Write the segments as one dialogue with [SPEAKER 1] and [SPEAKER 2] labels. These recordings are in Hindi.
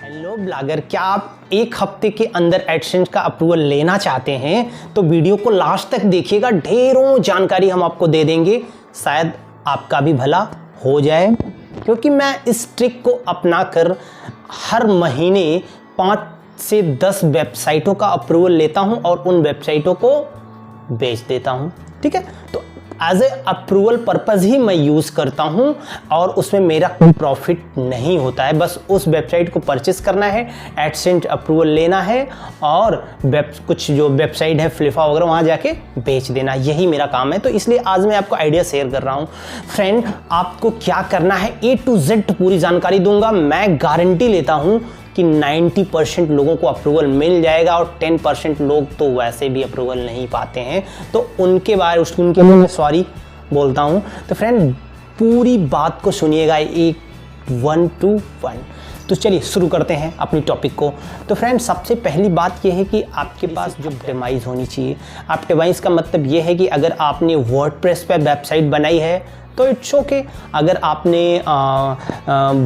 [SPEAKER 1] हेलो ब्लॉगर, क्या आप एक हफ्ते के अंदर एडसेंस का अप्रूवल लेना चाहते हैं तो वीडियो को लास्ट तक देखिएगा। ढेरों जानकारी हम आपको दे देंगे, शायद आपका भी भला हो जाए। क्योंकि मैं इस ट्रिक को अपना कर हर महीने 5 से 10 वेबसाइटों का अप्रूवल लेता हूं और उन वेबसाइटों को बेच देता हूं। ठीक है, तो एज ए अप्रूवल पर्पज़ ही मैं यूज़ करता हूं और उसमें मेरा कोई प्रॉफिट नहीं होता है। बस उस वेबसाइट को परचेस करना है, एडसेंस अप्रूवल लेना है और कुछ जो वेबसाइट है फ्लिपा वगैरह वहाँ जाके बेच देना, यही मेरा काम है। तो इसलिए आज मैं आपको आइडिया शेयर कर रहा हूँ। फ्रेंड, आपको क्या करना है A to Z पूरी जानकारी दूंगा। मैं गारंटी लेता हूँ कि 90% लोगों को अप्रूवल मिल जाएगा और 10% लोग तो वैसे भी अप्रूवल नहीं पाते हैं, तो उनके लिए मैं सॉरी बोलता हूं। तो फ्रेंड, पूरी बात को सुनिएगा एक 1 to 1। तो चलिए शुरू करते हैं अपनी टॉपिक को। तो फ्रेंड, सबसे पहली बात यह है कि आपके पास जो ऑप्टिमाइज होनी चाहिए। ऑप्टिमाइज का मतलब यह है कि अगर आपने वर्डप्रेस पे वेबसाइट बनाई है तो इट्स ओके, अगर आपने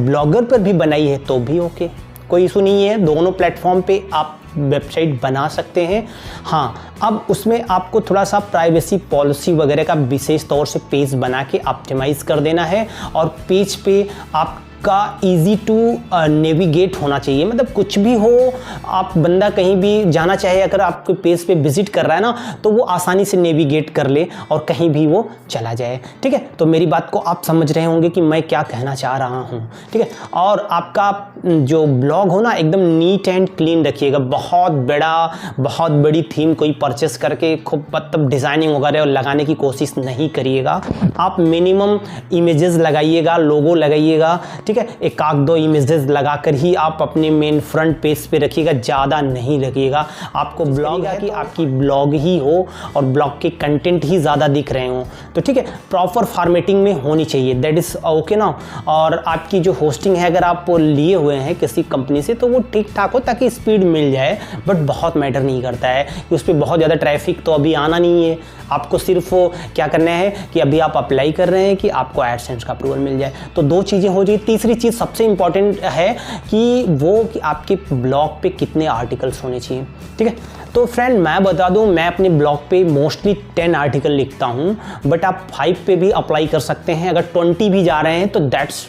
[SPEAKER 1] ब्लॉगर पर भी बनाई है तो भी ओके, कोई इशू नहीं है। दोनों प्लेटफॉर्म पे आप वेबसाइट बना सकते हैं। हाँ, अब उसमें आपको थोड़ा सा प्राइवेसी पॉलिसी वगैरह का विशेष तौर से पेज बना के ऑप्टिमाइज कर देना है और पेज पे आपका ईजी टू नेविगेट होना चाहिए। मतलब कुछ भी हो, आप बंदा कहीं भी जाना चाहे, अगर आपके पेज पे विजिट कर रहा है ना, तो वो आसानी से नेविगेट कर ले और कहीं भी वो चला जाए। ठीक है, तो मेरी बात को आप समझ रहे होंगे कि मैं क्या कहना चाह रहा हूँ। ठीक है, और आपका जो ब्लॉग हो ना, एकदम नीट एंड क्लीन रखिएगा। बहुत बड़ी थीम कोई परचेस करके खूब मतलब डिज़ाइनिंग वगैरह लगाने की कोशिश नहीं करिएगा। आप मिनिमम इमेजेस लगाइएगा, लोगो लगाइएगा। ठीक है, एक आध 2 इमेजेस लगाकर ही आप अपने मेन फ्रंट पेज पे रखिएगा, ज़्यादा नहीं रखिएगा। आपको ब्लॉग है कि आपकी ब्लॉग ही हो और ब्लॉग के कंटेंट ही ज़्यादा दिख रहे हों, तो ठीक है, प्रॉपर फॉर्मेटिंग में होनी चाहिए, दैट इज़ ओके ना। और आपकी जो होस्टिंग है, अगर आप लिए हुए हैं किसी कंपनी से, तो वो ठीक ठाक हो ताकि स्पीड मिल जाए। बट बहुत मैटर नहीं करता है कि उस पर बहुत ज़्यादा ट्रैफिक तो अभी आना नहीं है। आपको सिर्फ क्या करना है कि अभी आप अप्लाई कर रहे हैं कि आपको एडसेंस का अप्रूवल मिल जाए, तो 2 चीज़ें हो जाए। तीसरी चीज़ सबसे इंपॉर्टेंट है कि आपके ब्लॉग पे कितने आर्टिकल्स होने चाहिए। ठीक है, तो फ्रेंड मैं बता दूं, मैं अपने ब्लॉग पे मोस्टली 10 आर्टिकल लिखता हूं, बट आप 5 पे भी अप्लाई कर सकते हैं। अगर 20 भी जा रहे हैं तो दैट्स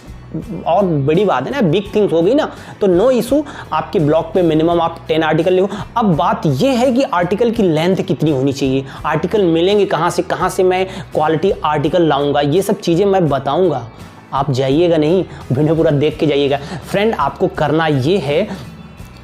[SPEAKER 1] और बड़ी बात है ना, बिग थिंग्स हो गई ना, तो नो इशू। आपके ब्लॉग पे मिनिमम आप 10 आर्टिकल लिखो। अब बात ये है कि आर्टिकल की लेंथ कितनी होनी चाहिए, आर्टिकल मिलेंगे कहाँ से मैं क्वालिटी आर्टिकल लाऊंगा, ये सब चीज़ें मैं बताऊंगा। आप जाइएगा नहीं, वीडियो पूरा देख के जाइएगा। फ्रेंड, आपको करना ये है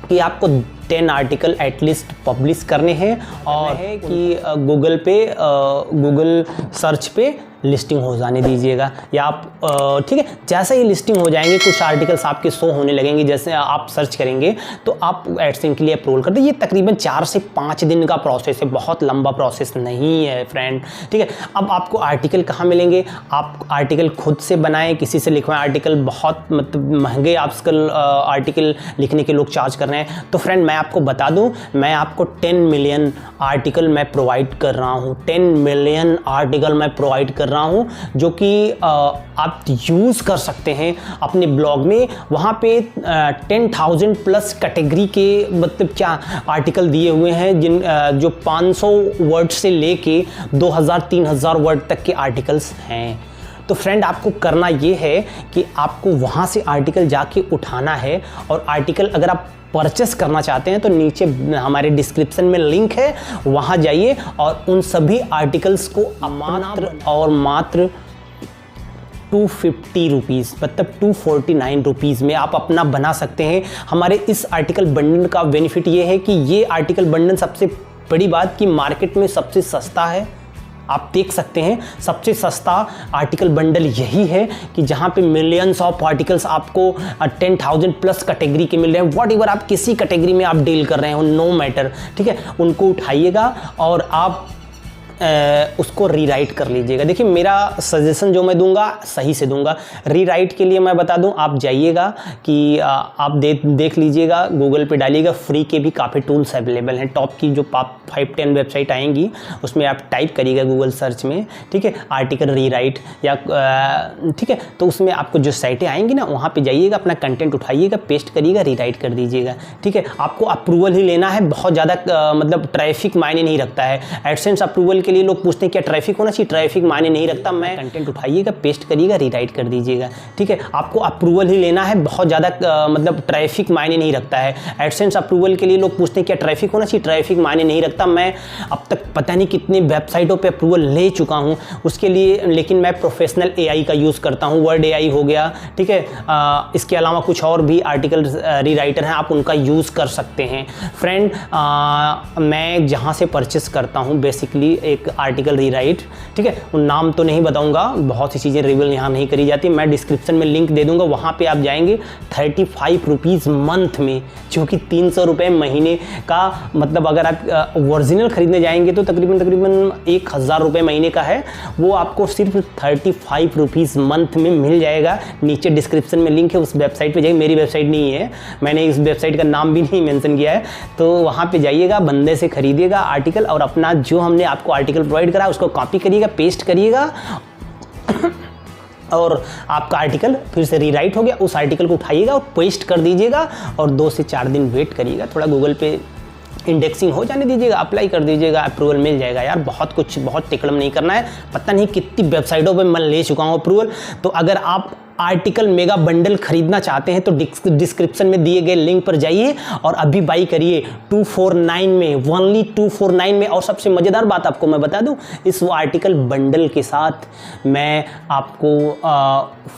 [SPEAKER 1] कि आपको 10 आर्टिकल एटलीस्ट पब्लिश करने हैं और है कि गूगल सर्च पे लिस्टिंग हो जाने दीजिएगा। या आप ठीक है, जैसे ही लिस्टिंग हो जाएंगे कुछ आर्टिकल्स आपके शो होने लगेंगे, जैसे आप सर्च करेंगे तो आप एडसेंस के लिए अप्रूवल कर दें। ये तकरीबन 4 से 5 दिन का प्रोसेस है, बहुत लंबा प्रोसेस नहीं है फ्रेंड। ठीक है, अब आपको आर्टिकल कहाँ मिलेंगे? आप आर्टिकल खुद से बनाएं, किसी से लिखवाएं। आर्टिकल बहुत मतलब महंगे आजकल आर्टिकल लिखने के लोग चार्ज कर रहे हैं। तो फ्रेंड, मैं आपको बता दूं, मैं आपको 10 मिलियन आर्टिकल मैं प्रोवाइड कर रहा हूं। 10 मिलियन आर्टिकल मैं प्रोवाइड कर रहा हूं, जो कि आप यूज़ कर सकते हैं अपने ब्लॉग में। वहाँ पे 10,000 प्लस कैटेगरी के मतलब क्या आर्टिकल दिए हुए हैं, जो 500 वर्ड से लेके 2,000-3,000 वर्ड तक के आर्टिकल्स हैं। तो फ्रेंड, आपको करना ये है कि आपको वहाँ से आर्टिकल जाके उठाना है। और आर्टिकल अगर आप परचेस करना चाहते हैं तो नीचे हमारे डिस्क्रिप्शन में लिंक है, वहाँ जाइए और उन सभी आर्टिकल्स को मात्र 250 रुपीज़ मतलब 249 रुपीज़ में आप अपना बना सकते हैं। हमारे इस आर्टिकल बंडल का बेनिफिट ये है कि ये आर्टिकल बंडल सबसे बड़ी बात कि मार्केट में सबसे सस्ता है। आप देख सकते हैं, सबसे सस्ता आर्टिकल बंडल यही है कि जहाँ पे मिलियंस ऑफ आर्टिकल्स आपको 10,000 प्लस कैटेगरी के मिल रहे हैं। वॉट एवर आप किसी कैटेगरी में आप डील कर रहे हो, नो मैटर। ठीक है, उनको उठाइएगा और आप उसको रीराइट कर लीजिएगा। देखिए मेरा सजेशन जो मैं दूंगा सही से दूंगा। रीराइट के लिए मैं बता दूं, आप जाइएगा कि आप देख लीजिएगा, गूगल पे डालिएगा, फ्री के भी काफ़ी टूल्स अवेलेबल हैं। टॉप की जो 5-10 वेबसाइट आएंगी उसमें आप टाइप करिएगा गूगल सर्च में, ठीक है, आर्टिकल रीराइट या ठीक है, तो उसमें आपको जो साइटें आएंगी ना वहाँ पे जाइएगा, अपना कंटेंट उठाइएगा, पेस्ट करिएगा, रीराइट कर दीजिएगा, ठीक है। आपको अप्रूवल ही लेना है, बहुत ज़्यादा मतलब ट्रैफिक मायने नहीं रखता है। एडसेंस अप्रूवल के लिए लोग पूछते हैं क्या ट्रैफिक होना चाहिए, ट्रैफिक मायने नहीं रखता। मैं कंटेंट उठाइएगा, पेस्ट करिएगा, रीराइट कर दीजिएगा, ठीक है। आपको अप्रूवल ही लेना है, बहुत ज़्यादा मतलब ट्रैफिक मायने नहीं रखता है। एडसेंस अप्रूवल के लिए लोग पूछते हैं क्या ट्रैफिक होना चाहिए, ट्रैफिक मायने नहीं रखता। मैं अब तक पता नहीं कितनी वेबसाइटों पे अप्रूवल ले चुका हूँ उसके लिए, लेकिन मैं प्रोफेशनल AI का यूज़ करता हूँ, वर्ड AI हो गया, ठीक है। इसके अलावा कुछ और भी आर्टिकल रीराइटर हैं, आप उनका यूज़ कर सकते हैं। फ्रेंड, मैं जहाँ से परचेस करता हूँ बेसिकली एक आर्टिकल रीराइट, ठीक है, उन नाम तो नहीं बताऊँगा, बहुत सी चीज़ें रिवील यहाँ नहीं करी जाती, मैं डिस्क्रिप्शन में लिंक दे दूँगा, वहाँ पे आप जाएंगे 35 रुपीज़ मंथ में, जो कि 300 रुपये महीने का, मतलब अगर आप ओरिजिनल खरीदने जाएंगे तो तकरीबन 1000 रुपये महीने का है, वो आपको सिर्फ 35 रुपीज़ मंथ में मिल जाएगा। नीचे डिस्क्रिप्शन में लिंक है, उस वेबसाइट पे जाइए, मेरी वेबसाइट नहीं है, मैंने इस वेबसाइट का नाम भी नहीं मेंशन किया है, तो वहाँ पे जाइएगा, बंदे से खरीदिएगा आर्टिकल और अपना जो हमने आपको आर्टिकल प्रोवाइड करा उसको कॉपी करिएगा, पेस्ट करिएगा और आपका आर्टिकल फिर से रीराइट हो गया। उस आर्टिकल को उठाइएगा और पेस्ट कर दीजिएगा और 2 से 4 दिन वेट करिएगा, थोड़ा गूगल पे इंडेक्सिंग हो जाने दीजिएगा, अप्लाई कर दीजिएगा, अप्रूवल मिल जाएगा। यार बहुत टिकड़म नहीं करना है, पता नहीं कितनी वेबसाइटों पे मैं ले चुका हूँ अप्रूवल। तो अगर आप आर्टिकल मेगा बंडल खरीदना चाहते हैं तो डिस्क्रिप्शन में दिए गए लिंक पर जाइए और अभी बाई करिए 249 में, ओनली 249 में। और सबसे मज़ेदार बात आपको मैं बता दूं, इस आर्टिकल बंडल के साथ मैं आपको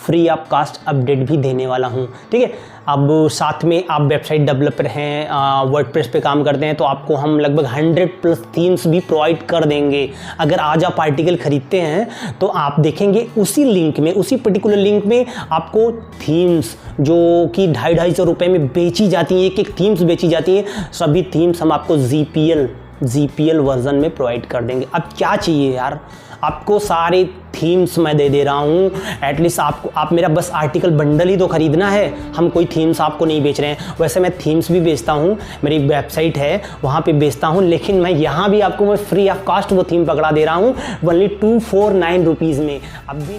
[SPEAKER 1] फ्री ऑफ कास्ट अपडेट भी देने वाला हूं, ठीक है। अब साथ में आप वेबसाइट डेवलपर हैं, वर्डप्रेस पे काम करते हैं, तो आपको हम लगभग 100+ थीम्स भी प्रोवाइड कर देंगे। अगर आज आप आर्टिकल खरीदते हैं तो आप देखेंगे उसी लिंक में, उसी पर्टिकुलर लिंक में आपको थीम्स जो कि 250-250 रुपये में बेची जाती हैं, एक थीम्स बेची जाती हैं, सभी थीम्स हम आपको GPL वर्जन में प्रोवाइड कर देंगे। अब क्या चाहिए यार, आपको सारे थीम्स मैं दे रहा हूँ, एटलीस्ट आप मेरा बस आर्टिकल बंडल ही तो खरीदना है, हम कोई थीम्स आपको नहीं बेच रहे हैं। वैसे मैं थीम्स भी बेचता हूँ, मेरी वेबसाइट है वहाँ पे बेचता हूँ, लेकिन मैं यहाँ भी आपको मैं फ्री ऑफ कास्ट वो थीम पकड़ा दे रहा हूँ, ओनली 249 रुपीज़ में। अब भी